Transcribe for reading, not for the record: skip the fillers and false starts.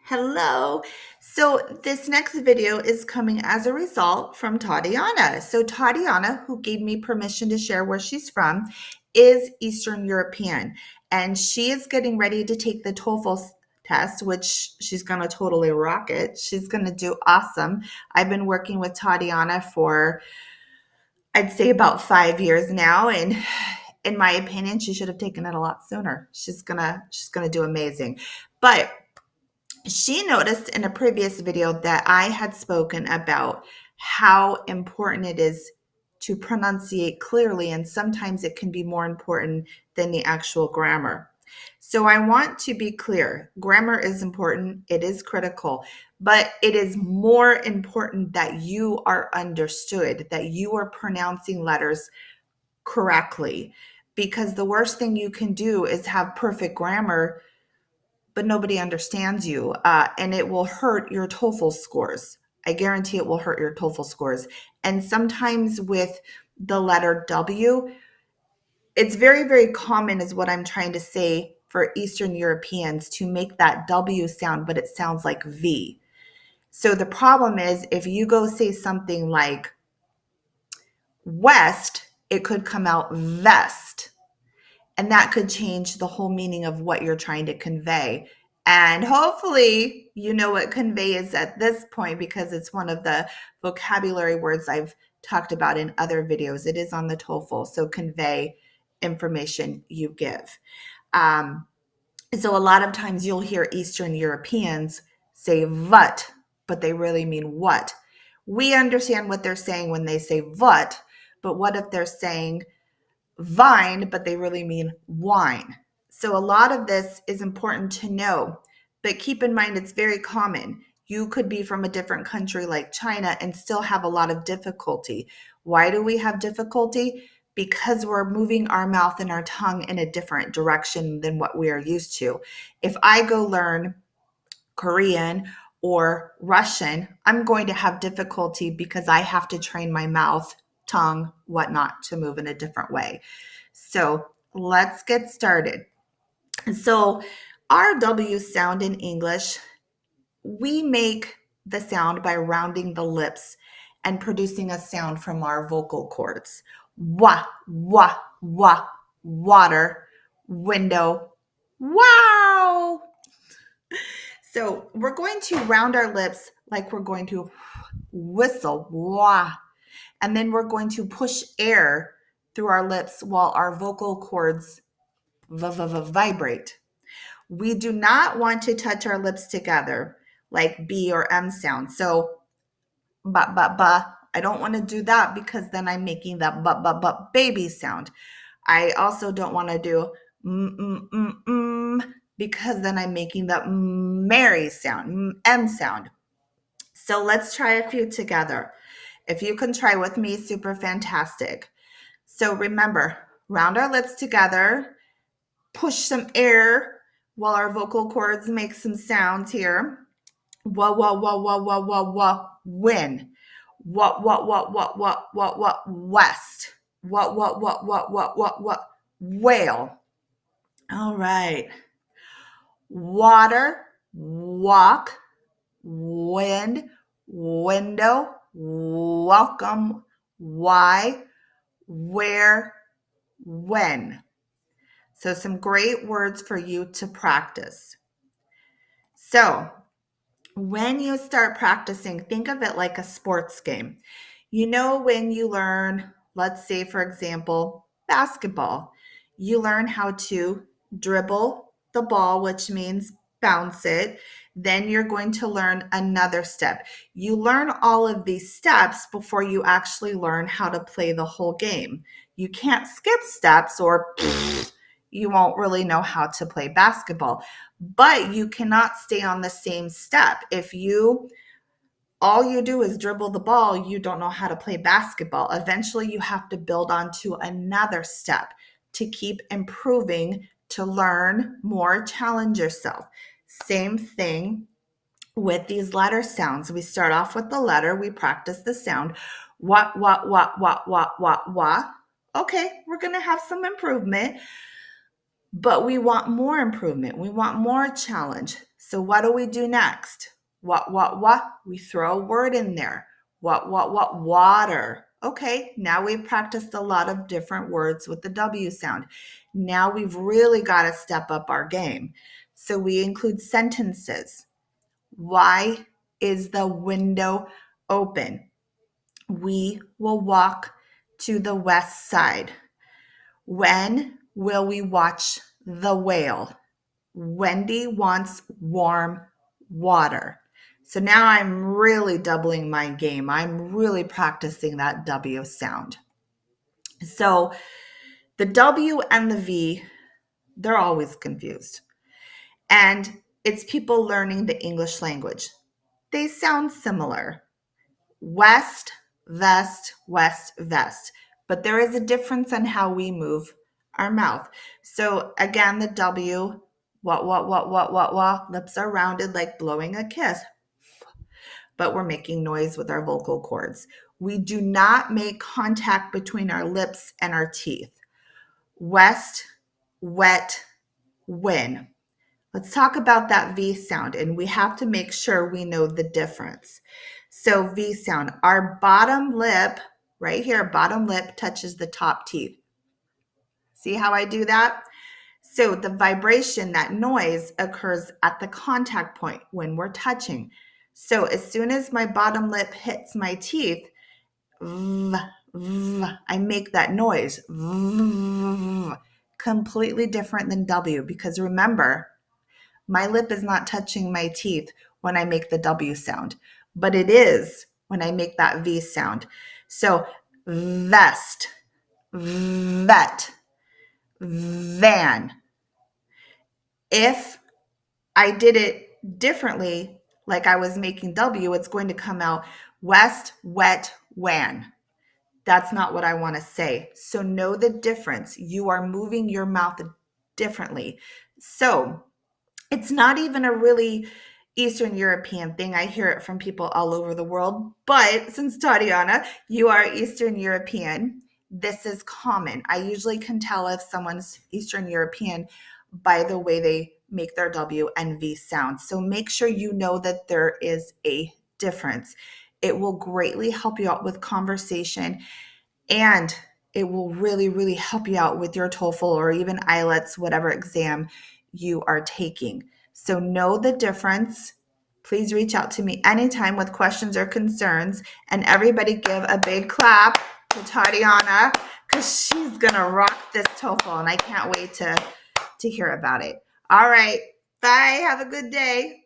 Hello. So this next video is coming as a result from Tatiana. So Tatiana, who gave me permission to share where she's from, is Eastern European, and she is getting ready to take the TOEFL test, which she's going to totally rock it. She's going to do awesome. I've been working with Tatiana for, I'd say, about 5 years now, and in my opinion, she should have taken it a lot sooner. She's gonna do amazing. But she noticed in a previous video that I had spoken about how important it is to pronunciate clearly, and sometimes it can be more important than the actual grammar. So I want to be clear. Grammar is important, it is critical, but it is more important that you are understood, that you are pronouncing letters correctly. Because the worst thing you can do is have perfect grammar but nobody understands you, and it will hurt your TOEFL scores. I guarantee it will hurt your TOEFL scores. And sometimes with the letter W, it's very, very common, is what I'm trying to say, for Eastern Europeans to make that W sound, but it sounds like V. So the problem is if you go say something like West, it could come out vest. And that could change the whole meaning of what you're trying to convey. And hopefully, you know what convey is at this point because it's one of the vocabulary words I've talked about in other videos. It is on the TOEFL. So convey information you give. So a lot of times you'll hear Eastern Europeans say "vut," but they really mean what. We understand what they're saying when they say "vut," but what if they're saying vine, but they really mean wine? So a lot of this is important to know, but keep in mind it's very common. You could be from a different country like China and still have a lot of difficulty. Why do we have difficulty? Because we're moving our mouth and our tongue in a different direction than what we are used to. If I go learn Korean or Russian, I'm going to have difficulty because I have to train my mouth, tongue, whatnot to move in a different way. So let's get started. So our W sound in English, we make the sound by rounding the lips and producing a sound from our vocal cords. Wah, wah, wah, water, window, wow. So we're going to round our lips like we're going to whistle, wah. And then we're going to push air through our lips while our vocal cords vibrate. We do not want to touch our lips together like B or M sound. So, ba. I don't want to do that because then I'm making that baby sound. I also don't want to do because then I'm making that Mary sound, M sound. So let's try a few together. If you can try with me, super fantastic. So remember, round our lips together, push some air while our vocal cords make some sounds here. Wah, wah, wah, wah, wah, wah, wah, win. Wah, wah, wah, wah, wah, wah, wah, west. Wah, wah, wah, wah, wah, wah, wah, whale. All right. Water, walk, wind, window, welcome, why, where, when. So some great words for you to practice. So when you start practicing, think of it like a sports game. You know, when you learn, let's say, for example, basketball, you learn how to dribble the ball, which means bounce it. Then you're going to learn another step. You learn all of these steps before you actually learn how to play the whole game. You can't skip steps or you won't really know how to play basketball. But you cannot stay on the same step. If all you do is dribble the ball, you don't know how to play basketball. Eventually, you have to build onto another step to keep improving, to learn more, challenge yourself. Same thing with these letter sounds. We start off with the letter, we practice the sound. What. Okay, we're going to have some improvement. But we want more improvement. We want more challenge. So what do we do next? What? We throw a word in there. What? Water. Okay, now we've practiced a lot of different words with the W sound. Now we've really got to step up our game. So we include sentences. Why is the window open? We will walk to the west side. When will we watch the whale? Wendy wants warm water. So now I'm really doubling my game. I'm really practicing that W sound. So the W and the V, they're always confused. And it's people learning the English language. They sound similar. West, vest, west, vest. But there is a difference in how we move our mouth. So again, the W, what, lips are rounded like blowing a kiss, but we're making noise with our vocal cords. We do not make contact between our lips and our teeth. West, wet, win. Let's talk about that V sound, and we have to make sure we know the difference. So V sound, our bottom lip, right here, bottom lip touches the top teeth. See how I do that? So the vibration, that noise occurs at the contact point when we're touching. So as soon as my bottom lip hits my teeth, I make that noise. Completely different than W, because remember, my lip is not touching my teeth when I make the W sound, but it is when I make that V sound. So vest, vet, van. If I did it differently, like I was making W, it's going to come out west, wet, wan. That's not what I want to say. So know the difference. You are moving your mouth differently. So it's not even a really Eastern European thing. I hear it from people all over the world. But since Tatiana, you are Eastern European, this is common. I usually can tell if someone's Eastern European by the way they make their W and V sounds. So make sure you know that there is a difference. It will greatly help you out with conversation, and it will really, really help you out with your TOEFL or even IELTS, whatever exam you are taking. So know the difference. Please reach out to me anytime with questions or concerns. And everybody give a big clap to Tatiana, because she's going to rock this TOEFL, and I can't wait to hear about it. All right. Bye. Have a good day.